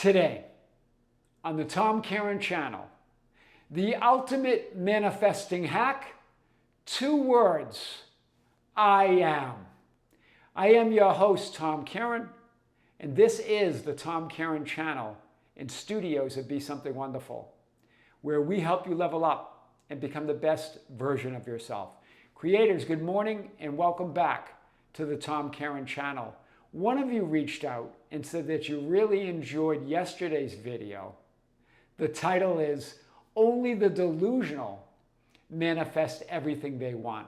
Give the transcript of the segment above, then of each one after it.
Today, on the Tom Kearin Channel, the ultimate manifesting hack, 2 words, I am. I am your host, Tom Kearin, and this is the Tom Kearin Channel in studios of Be Something Wonderful, where we help you level up and become the best version of yourself. Creators, good morning and welcome back to the Tom Kearin Channel. One of you reached out and said that you really enjoyed yesterday's video. The title is, Only the Delusional Manifest Everything They Want.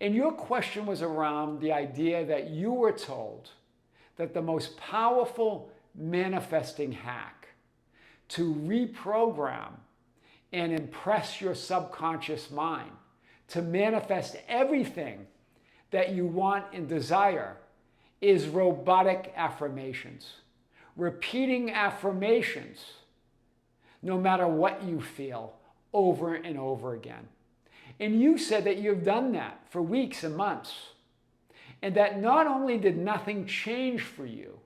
And your question was around the idea that you were told that the most powerful manifesting hack to reprogram and impress your subconscious mind to manifest everything that you want and desire is robotic affirmations. Repeating affirmations, no matter what you feel, over and over again. And you said that you've done that for weeks and months. And that not only did nothing change for you,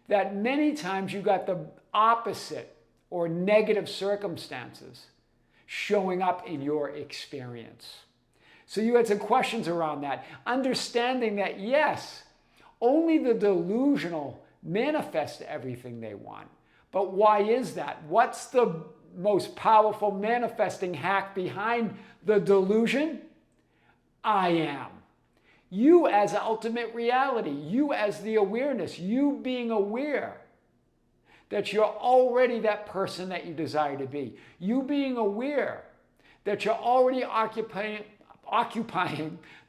that many times you got the opposite or negative circumstances showing up in your experience. So you had some questions around that, understanding that yes, only the delusional manifest everything they want. But why is that? What's the most powerful manifesting hack behind the delusion? I am. You as ultimate reality, you as the awareness, you being aware that you're already that person that you desire to be. You being aware that you're already occupying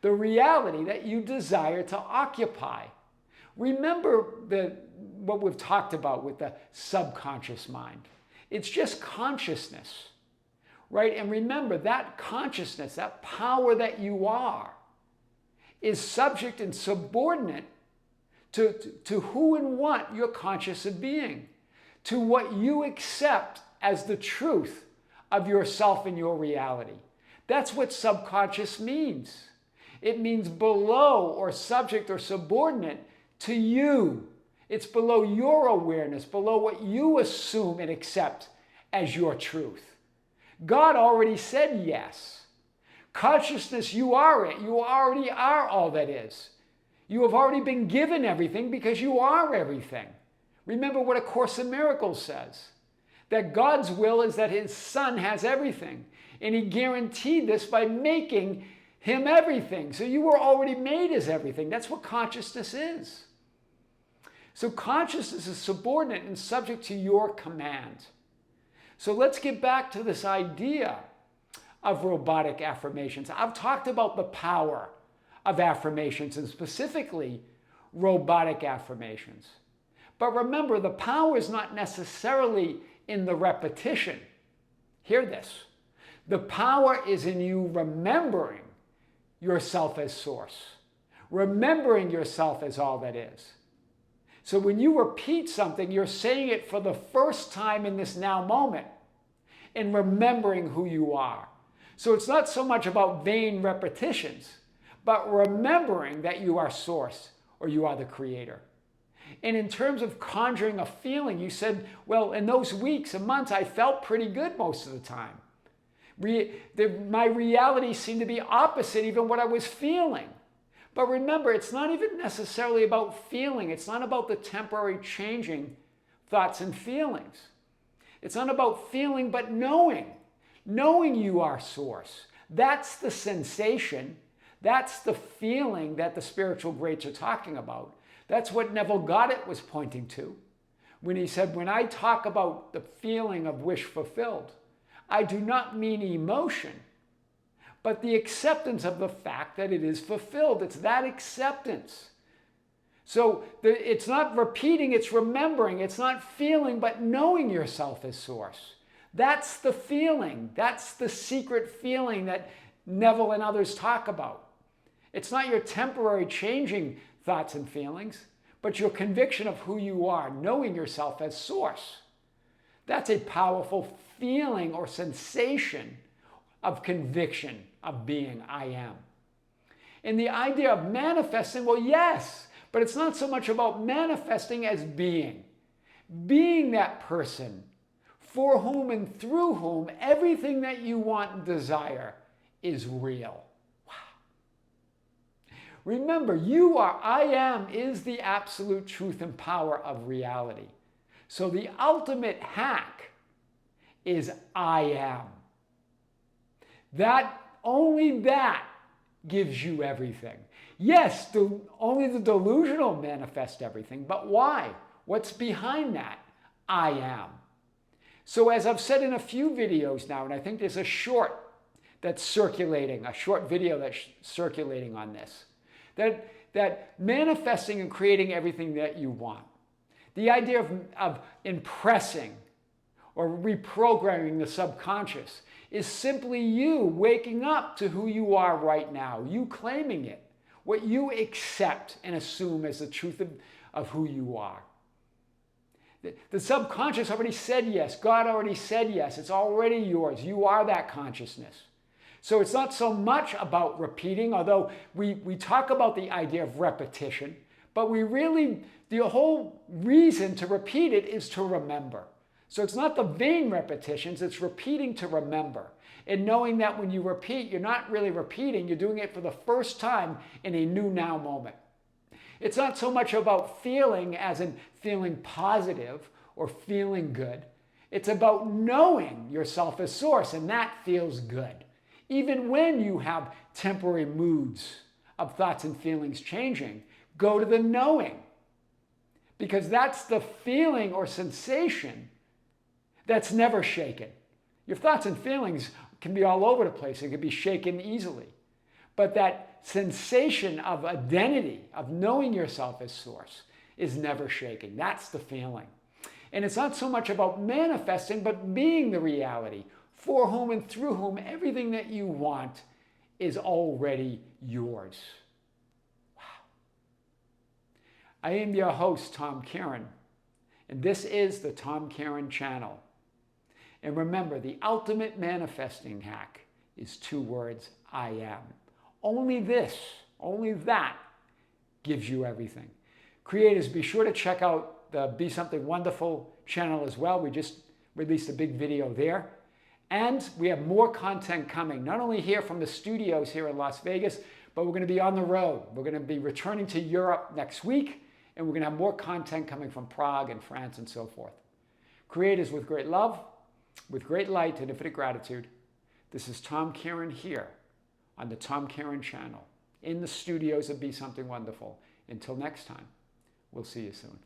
the reality that you desire to occupy. Remember what we've talked about with the subconscious mind. It's just consciousness, right? And remember that consciousness, that power that you are, is subject and subordinate to who and what you're conscious of being, to what you accept as the truth of yourself and your reality. That's what subconscious means. It means below or subject or subordinate to you. It's below your awareness, below what you assume and accept as your truth. God already said yes. Consciousness, you are it. You already are all that is. You have already been given everything because you are everything. Remember what A Course in Miracles says, that God's will is that his son has everything. And he guaranteed this by making him everything. So you were already made as everything. That's what consciousness is. So consciousness is subordinate and subject to your command. So let's get back to this idea of robotic affirmations. I've talked about the power of affirmations and specifically robotic affirmations. But remember, the power is not necessarily in the repetition. Hear this. The power is in you remembering yourself as source, remembering yourself as all that is. So when you repeat something, you're saying it for the first time in this now moment and remembering who you are. So it's not so much about vain repetitions, but remembering that you are source or you are the creator. And in terms of conjuring a feeling, you said, well, in those weeks and months, I felt pretty good most of the time. My reality seemed to be opposite even what I was feeling. But remember, it's not even necessarily about feeling. It's not about the temporary changing thoughts and feelings. It's not about feeling, but knowing. Knowing you are source. That's the sensation. That's the feeling that the spiritual greats are talking about. That's what Neville Goddard was pointing to when he said, when I talk about the feeling of wish fulfilled, I do not mean emotion, but the acceptance of the fact that it is fulfilled. It's that acceptance. So it's not repeating, it's remembering. It's not feeling, but knowing yourself as source. That's the feeling. That's the secret feeling that Neville and others talk about. It's not your temporary changing thoughts and feelings, but your conviction of who you are, knowing yourself as source. That's a powerful feeling or sensation of conviction of being I am. And the idea of manifesting, well, yes, but it's not so much about manifesting as being. being that person for whom and through whom everything that you want and desire is real. Wow. Remember, you are, I am is the absolute truth and power of reality. So the ultimate hack is I am. That, only that gives you everything. Yes, only the delusional manifest everything, but why? What's behind that? I am. So as I've said in a few videos now, and I think there's a short that's circulating, a short video that's circulating on this, that manifesting and creating everything that you want, the idea of impressing or reprogramming the subconscious is simply you waking up to who you are right now, you claiming it, what you accept and assume as the truth of who you are. The subconscious already said yes. God already said yes. It's already yours. You are that consciousness. So it's not so much about repeating, although we talk about the idea of repetition, but we really, the whole reason to repeat it is to remember. So it's not the vain repetitions, it's repeating to remember. And knowing that when you repeat, you're not really repeating, you're doing it for the first time in a new now moment. It's not so much about feeling as in feeling positive or feeling good. It's about knowing yourself as source, and that feels good. Even when you have temporary moods of thoughts and feelings changing, go to the knowing. Because that's the feeling or sensation that's never shaken. Your thoughts and feelings can be all over the place. It can be shaken easily. But that sensation of identity, of knowing yourself as source, is never shaken. That's the feeling. And it's not so much about manifesting, but being the reality, for whom and through whom everything that you want is already yours. Wow. I am your host, Tom Kearin, and this is the Tom Kearin Channel. And remember, the ultimate manifesting hack is 2 words, I am. Only this, only that gives you everything. Creators, be sure to check out the Be Something Wonderful channel as well. We just released a big video there. And we have more content coming, not only here from the studios here in Las Vegas, but we're going to be on the road. We're going to be returning to Europe next week, and we're going to have more content coming from Prague and France and so forth. Creators, with great love, with great light and infinite gratitude, this is Tom Kearin here on the Tom Kearin Channel in the studios of Be Something Wonderful. Until next time, we'll see you soon.